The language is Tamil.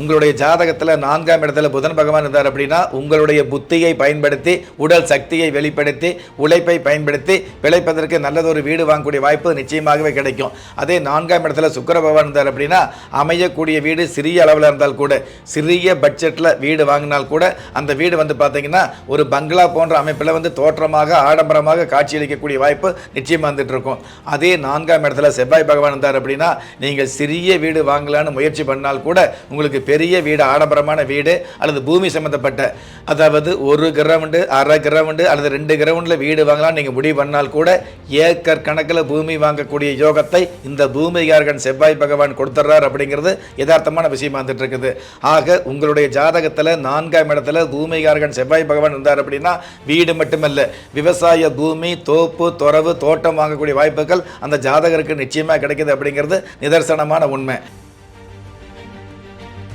உங்களுடைய ஜாதகத்தில் 4ஆம் இடத்துல புதன் பகவான் இருந்தார் அப்படின்னா உங்களுடைய புத்தியை பயன்படுத்தி உடல் சக்தியை வெளிப்படுத்தி உழைப்பை பயன்படுத்தி பிழைப்பதற்கு நல்லதொரு வீடு வாங்கக்கூடிய வாய்ப்பு நிச்சயமாகவே கிடைக்கும். அதே 4ஆம் இடத்துல சுக்கிர பகவான் இருந்தார் அப்படின்னா அமையக்கூடிய வீடு சிறிய அளவில் இருந்தால் கூட, சிறிய பட்ஜெட்டில் வீடு வாங்கினால் கூட அந்த வீடு வந்து பார்த்தீங்கன்னா ஒரு பங்களா போன்ற அமைப்பில் வந்து தோற்றமாக ஆடம்பரமாக காட்சியளிக்கக்கூடிய வாய்ப்பு நிச்சயமாக வந்துட்டு இருக்கும். அதே 4ஆம் இடத்துல செவ்வாய் பகவான் இருந்தார் அப்படின்னா நீங்கள் சிறிய வீடு வாங்கலான்னு முயற்சி பண்ணால் கூட உங்களுக்கு பெரிய வீடு, ஆடம்பரமான வீடு அல்லது பூமி சம்பந்தப்பட்ட, அதாவது 1 கிரவுண்டு 1/2 கிரவுண்டு அல்லது 2 கிரவுண்டில் வீடு வாங்கலாம் நீங்கள் முடிவு பண்ணால் கூட ஏக்கர் கணக்கில் பூமி வாங்கக்கூடிய யோகத்தை இந்த பூமிகாரகன் செவ்வாய் பகவான் கொடுத்துட்றார் அப்படிங்கிறது யதார்த்தமான விஷயமா வந்துட்டு இருக்குது. ஆக உங்களுடைய ஜாதகத்தில் 4ஆம் இடத்துல பூமிகாரகன் செவ்வாய் பகவான் இருந்தார் அப்படின்னா வீடு மட்டுமல்ல, விவசாய பூமி, தோப்பு, துறவு, தோட்டம் வாங்கக்கூடிய வாய்ப்புகள் அந்த ஜாதகருக்கு நிச்சயமாக கிடைக்குது அப்படிங்கிறது நிதர்சனமான உண்மை.